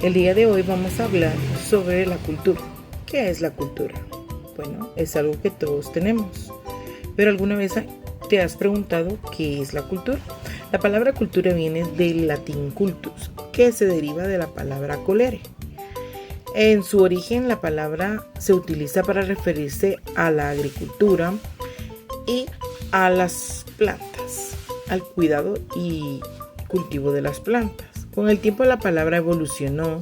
El día de hoy vamos a hablar sobre la cultura. ¿Qué es la cultura? Bueno, es algo que todos tenemos. Pero ¿alguna vez te has preguntado qué es la cultura? La palabra cultura viene del latín cultus, que se deriva de la palabra colere. En su origen, la palabra se utiliza para referirse a la agricultura y a las plantas, al cuidado y cultivo de las plantas. Con el tiempo la palabra evolucionó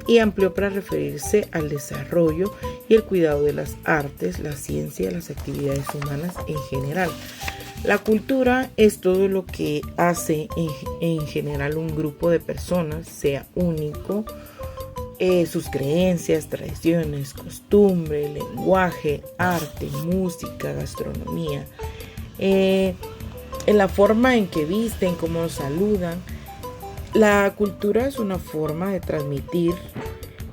y amplió para referirse al desarrollo y el cuidado de las artes, la ciencia y las actividades humanas en general. La cultura es todo lo que hace en general un grupo de personas sea único, sus creencias, tradiciones, costumbres, lenguaje, arte, música, gastronomía, en la forma en que visten, cómo saludan. La cultura es una forma de transmitir,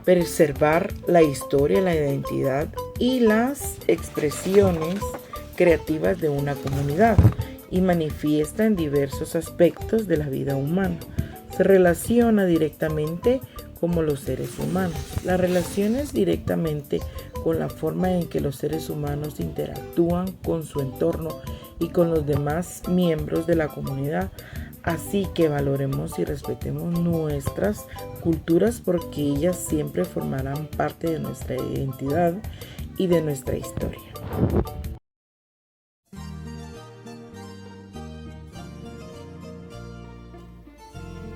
preservar la historia, la identidad y las expresiones creativas de una comunidad y manifiesta en diversos aspectos de la vida humana. Se relaciona directamente como los seres humanos. Las relaciones directamente con la forma en que los seres humanos interactúan con su entorno y con los demás miembros de la comunidad. Así que valoremos y respetemos nuestras culturas porque ellas siempre formarán parte de nuestra identidad y de nuestra historia.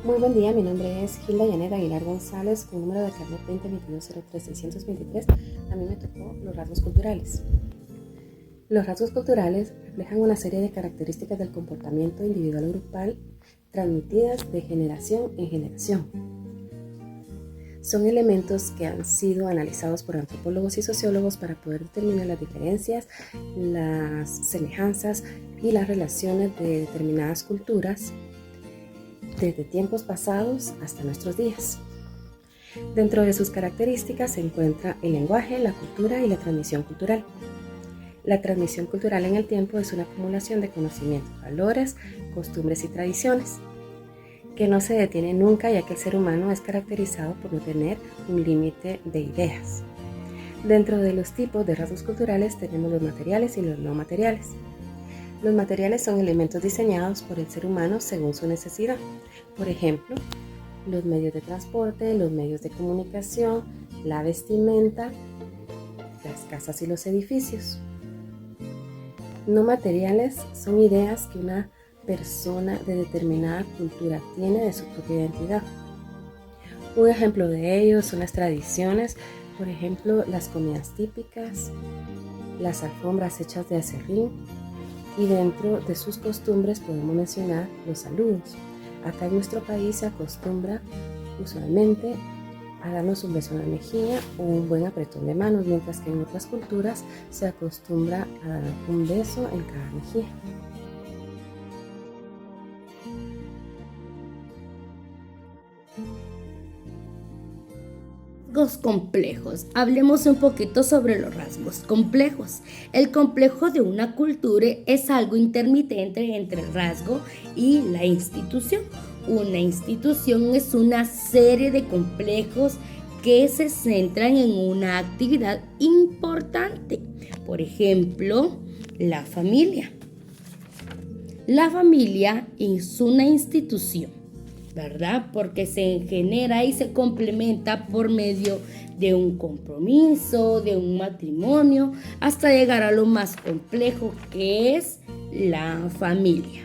Muy buen día, mi nombre es Gilda Yanet Aguilar González, con número de carnet 2022-03-623. A mí me tocó los rasgos culturales. Los rasgos culturales reflejan una serie de características del comportamiento individual o grupal transmitidas de generación en generación. Son elementos que han sido analizados por antropólogos y sociólogos para poder determinar las diferencias, las semejanzas y las relaciones de determinadas culturas desde tiempos pasados hasta nuestros días. Dentro de sus características se encuentra el lenguaje, la cultura y la transmisión cultural. La transmisión cultural en el tiempo es una acumulación de conocimientos, valores, costumbres y tradiciones, que no se detiene nunca, ya que el ser humano es caracterizado por no tener un límite de ideas. Dentro de los tipos de rasgos culturales tenemos los materiales y los no materiales. Los materiales son elementos diseñados por el ser humano según su necesidad. Por ejemplo, los medios de transporte, los medios de comunicación, la vestimenta, las casas y los edificios. No materiales son ideas que una persona de determinada cultura tiene de su propia identidad. Un ejemplo de ello son las tradiciones, por ejemplo, las comidas típicas, las alfombras hechas de acerrín, y dentro de sus costumbres podemos mencionar los saludos. Acá en nuestro país se acostumbra usualmente a darnos un beso en la mejilla o un buen apretón de manos, mientras que en otras culturas se acostumbra a dar un beso en cada mejilla. Rasgos complejos. Hablemos un poquito sobre los rasgos complejos. El complejo de una cultura es algo intermitente entre el rasgo y la institución. Una institución es una serie de complejos que se centran en una actividad importante. Por ejemplo, la familia. La familia es una institución, ¿verdad? Porque se genera y se complementa por medio de un compromiso, de un matrimonio, hasta llegar a lo más complejo que es la familia.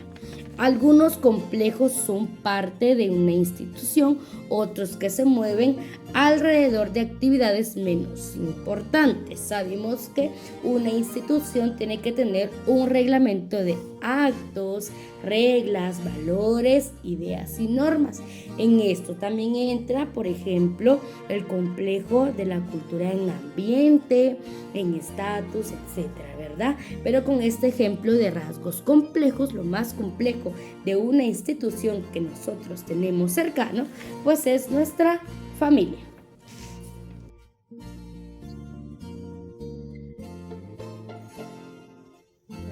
Algunos complejos son parte de una institución, otros que se mueven alrededor de actividades menos importantes. Sabemos que una institución tiene que tener un reglamento de actos, reglas, valores, ideas y normas. En esto también entra, por ejemplo, el complejo de la cultura en ambiente, en estatus, etcétera, ¿verdad? Pero con este ejemplo de rasgos complejos, lo más complejo de una institución que nosotros tenemos cercano, pues es nuestra familia.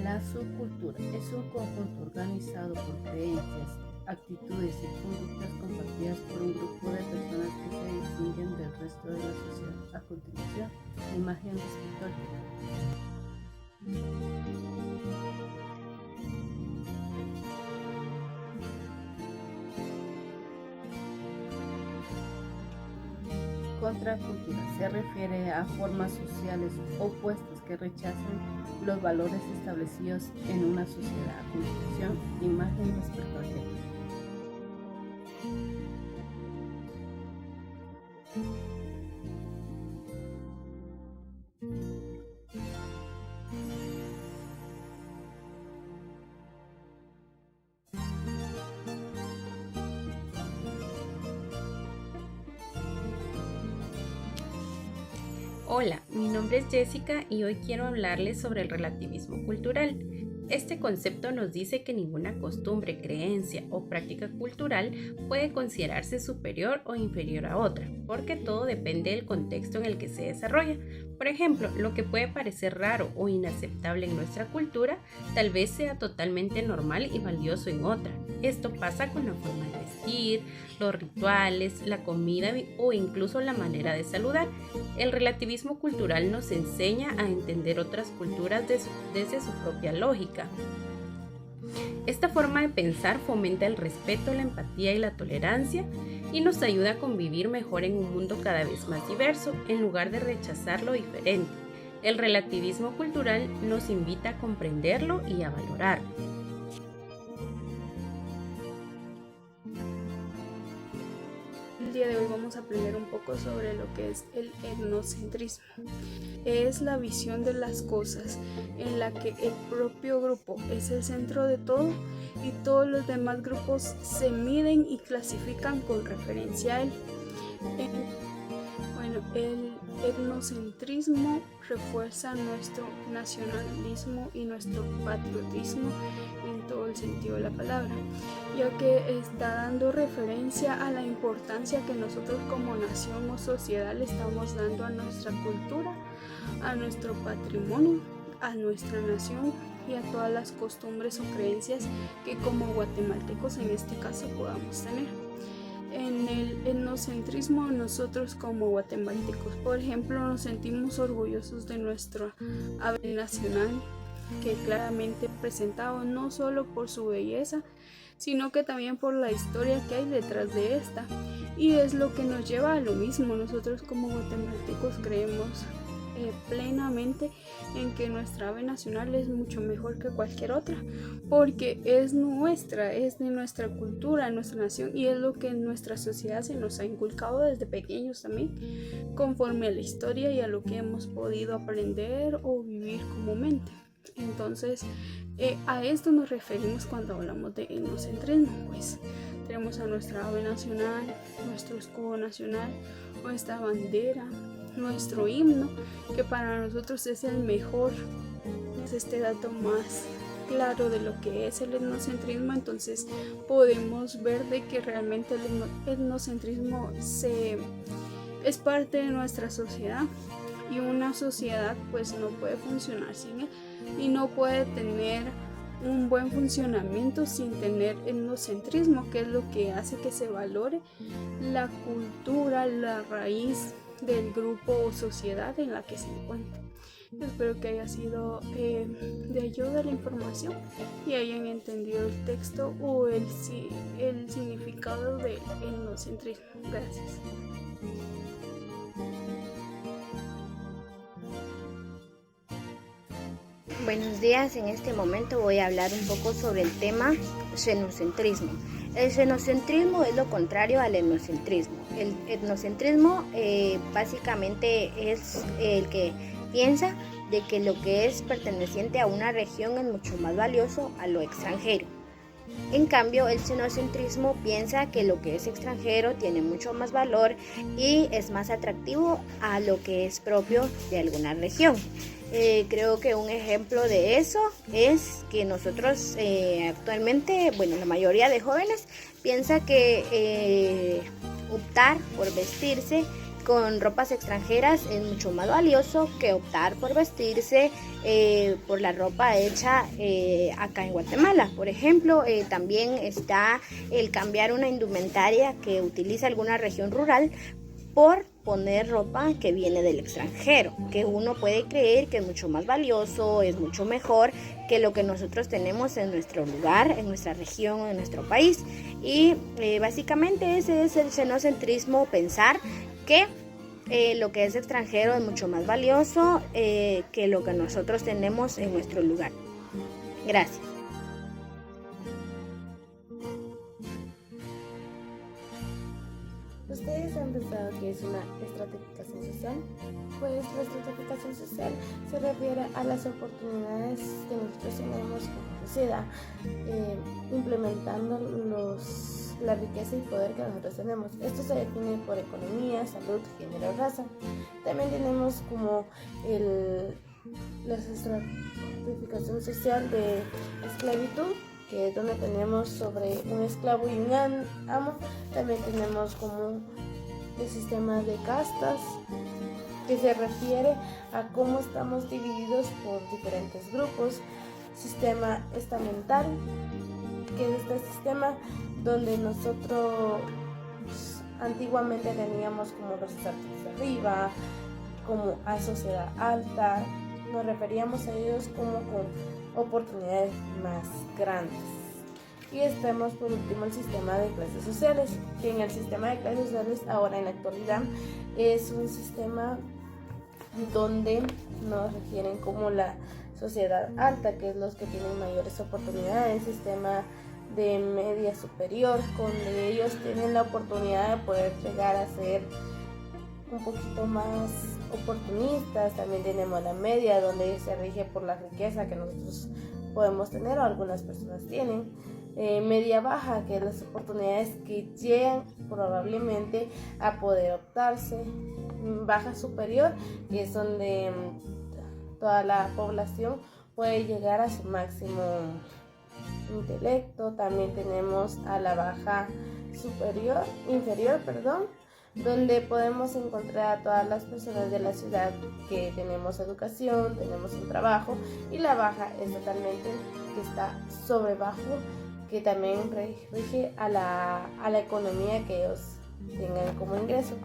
La subcultura es un conjunto organizado por creencias, actitudes y conductas compartidas por un grupo de personas que se distinguen del resto de la sociedad. A continuación, imagen pictórica. Contracultura se refiere a formas sociales opuestas que rechazan los valores establecidos en una sociedad. A continuación, imagen respecto. Hola, mi nombre es Jessica y hoy quiero hablarles sobre el relativismo cultural. Este concepto nos dice que ninguna costumbre, creencia o práctica cultural puede considerarse superior o inferior a otra, porque todo depende del contexto en el que se desarrolla. Por ejemplo, lo que puede parecer raro o inaceptable en nuestra cultura, tal vez sea totalmente normal y valioso en otra. Esto pasa con la forma de vestir, los rituales, la comida o incluso la manera de saludar. El relativismo cultural nos enseña a entender otras culturas desde su propia lógica. Esta forma de pensar fomenta el respeto, la empatía y la tolerancia y nos ayuda a convivir mejor en un mundo cada vez más diverso en lugar de rechazar lo diferente. El relativismo cultural nos invita a comprenderlo y a valorarlo. El día de hoy vamos a aprender un poco sobre lo que es el etnocentrismo. Es la visión de las cosas en la que el propio grupo es el centro de todo y todos los demás grupos se miden y clasifican con referencia a él. El etnocentrismo refuerza nuestro nacionalismo y nuestro patriotismo en todo el sentido de la palabra, ya que está dando referencia a la importancia que nosotros como nación o sociedad le estamos dando a nuestra cultura, a nuestro patrimonio, a nuestra nación y a todas las costumbres o creencias que como guatemaltecos en este caso podamos tener. En el etnocentrismo nosotros como guatemaltecos, por ejemplo, nos sentimos orgullosos de nuestra ave nacional, que claramente presentado no solo por su belleza, sino que también por la historia que hay detrás de esta. Y es lo que nos lleva a lo mismo. Nosotros como guatemaltecos creemos plenamente en que nuestra ave nacional es mucho mejor que cualquier otra, porque es nuestra, es de nuestra cultura, nuestra nación, y es lo que en nuestra sociedad se nos ha inculcado desde pequeños también, conforme a la historia y a lo que hemos podido aprender o vivir comúnmente. Entonces, a esto nos referimos cuando hablamos de etnocentrismo. Pues tenemos a nuestra ave nacional, nuestro escudo nacional, nuestra bandera, nuestro himno, que para nosotros es el mejor. Es este dato más claro de lo que es el etnocentrismo. Entonces podemos ver de que realmente el etnocentrismo es parte de nuestra sociedad, y una sociedad pues no puede funcionar sin él y no puede tener un buen funcionamiento sin tener etnocentrismo, que es lo que hace que se valore la cultura, la raíz del grupo o sociedad en la que se encuentra. Espero que haya sido de ayuda la información y hayan entendido el texto o el significado del etnocentrismo. Gracias. Buenos días, en este momento voy a hablar un poco sobre el tema xenocentrismo. El xenocentrismo es lo contrario al etnocentrismo. El etnocentrismo básicamente es el que piensa de que lo que es perteneciente a una región es mucho más valioso a lo extranjero. En cambio, el xenocentrismo piensa que lo que es extranjero tiene mucho más valor y es más atractivo a lo que es propio de alguna región. Creo que un ejemplo de eso es que nosotros actualmente, la mayoría de jóvenes piensa que optar por vestirse con ropas extranjeras es mucho más valioso que optar por vestirse por la ropa hecha acá en Guatemala. Por ejemplo, también está el cambiar una indumentaria que utiliza alguna región rural por poner ropa que viene del extranjero, que uno puede creer que es mucho más valioso, es mucho mejor que lo que nosotros tenemos en nuestro lugar, en nuestra región, en nuestro país. Y básicamente ese es el xenocentrismo, pensar que lo que es extranjero es mucho más valioso que lo que nosotros tenemos en nuestro lugar. Gracias. ¿Ustedes han pensado que es una estratificación social? Pues la estratificación social se refiere a las oportunidades que nosotros tenemos como sociedad, implementando la riqueza y poder que nosotros tenemos. Esto se define por economía, salud, género, raza. También tenemos como la estratificación social de esclavitud, que es donde tenemos sobre un esclavo y un amo. También tenemos como el sistema de castas, que se refiere a cómo estamos divididos por diferentes grupos. Sistema estamental, que es este sistema donde nosotros antiguamente teníamos como los estratos de arriba, como a sociedad alta. Nos referíamos a ellos como con oportunidades más grandes. Y estamos por último el sistema de clases sociales, que en el sistema de clases sociales ahora en la actualidad es un sistema donde nos refieren como la sociedad alta, que es los que tienen mayores oportunidades, sistema de media superior, donde ellos tienen la oportunidad de poder llegar a ser un poquito más oportunistas. También tenemos la media, donde se rige por la riqueza que nosotros podemos tener o algunas personas tienen. Media baja, que es las oportunidades que llegan probablemente a poder optarse. Baja superior, que es donde toda la población puede llegar a su máximo intelecto. También tenemos a la baja inferior, donde podemos encontrar a todas las personas de la ciudad que tenemos educación, tenemos un trabajo. Y la baja es totalmente que está sobre bajo, que también rige a la economía que ellos tengan como ingreso.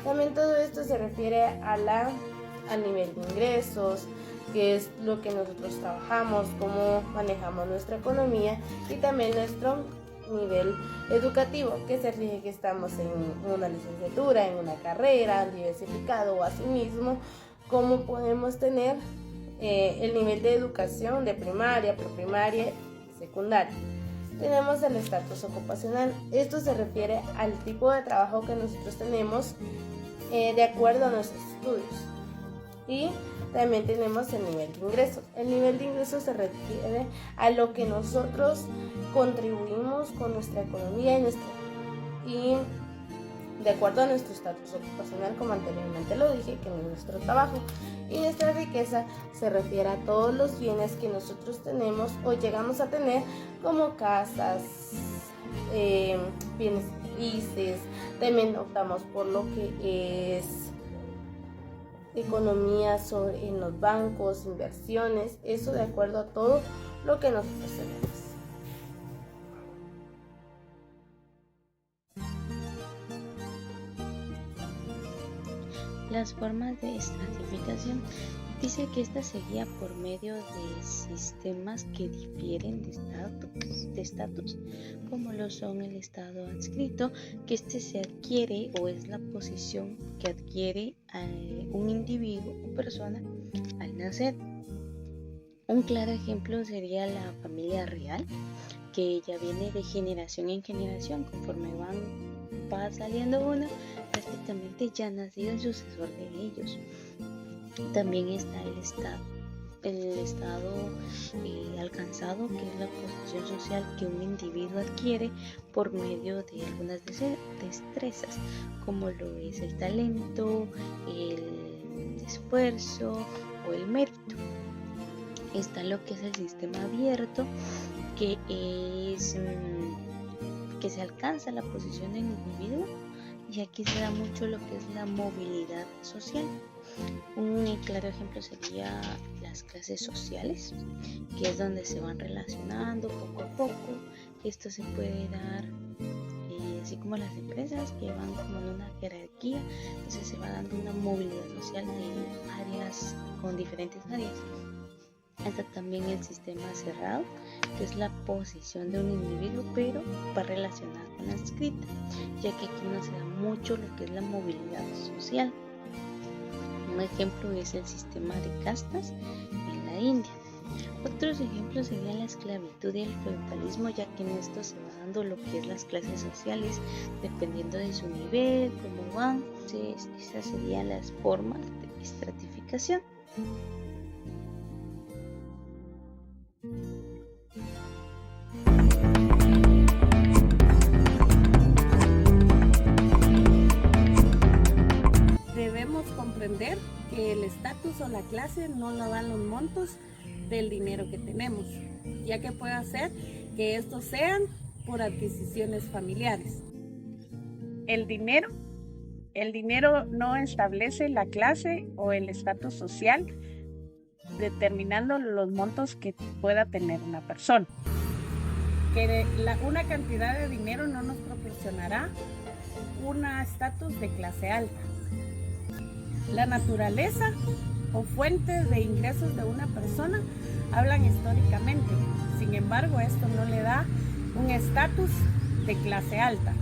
También todo esto se refiere al nivel de ingresos, que es lo que nosotros trabajamos, cómo manejamos nuestra economía, y también nuestro nivel educativo, que se rige que estamos en una licenciatura, en una carrera, diversificado, o asimismo cómo podemos tener el nivel de educación de primaria, preprimaria y secundaria. Tenemos el estatus ocupacional. Esto se refiere al tipo de trabajo que nosotros tenemos de acuerdo a nuestros estudios. Y también tenemos el nivel de ingresos. El nivel de ingresos se refiere a lo que nosotros contribuimos con nuestra economía y de acuerdo a nuestro estatus ocupacional, como anteriormente lo dije, que es nuestro trabajo. Y nuestra riqueza se refiere a todos los bienes que nosotros tenemos o llegamos a tener, como casas, bienes raíces. También optamos por lo que es economía en los bancos, inversiones, eso de acuerdo a todo lo que nosotros tenemos. Las formas de estratificación. Dice que esta se guía por medio de sistemas que difieren de estatus, como lo son el estado adscrito, que este se adquiere o es la posición que adquiere un individuo o persona al nacer. Un claro ejemplo sería la familia real, que ya viene de generación en generación. Conforme va saliendo uno, prácticamente ya ha nacido el sucesor de ellos. También está el estado alcanzado, que es la posición social que un individuo adquiere por medio de algunas destrezas, como lo es el talento, el esfuerzo o el mérito. Está lo que es el sistema abierto, que se alcanza la posición del individuo y aquí se da mucho lo que es la movilidad social. Un claro ejemplo sería las clases sociales, que es donde se van relacionando poco a poco. Esto se puede dar así como las empresas que van como en una jerarquía, entonces se va dando una movilidad social de áreas con diferentes áreas. Está también el sistema cerrado, que es la posición de un individuo, pero va relacionada con la escrita, ya que aquí no se da mucho lo que es la movilidad social. Un ejemplo es el sistema de castas en la India. Otros ejemplos serían la esclavitud y el feudalismo, ya que en esto se va dando lo que es las clases sociales, dependiendo de su nivel, cómo van. Entonces, esas serían las formas de estratificación. Debemos comprender que el estatus o la clase no lo dan los montos del dinero que tenemos, ya que puede hacer que estos sean por adquisiciones familiares. El dinero no establece la clase o el estatus social, determinando los montos que pueda tener una persona. Una cantidad de dinero no nos proporcionará un estatus de clase alta. La naturaleza o fuentes de ingresos de una persona hablan históricamente. Sin embargo, esto no le da un estatus de clase alta.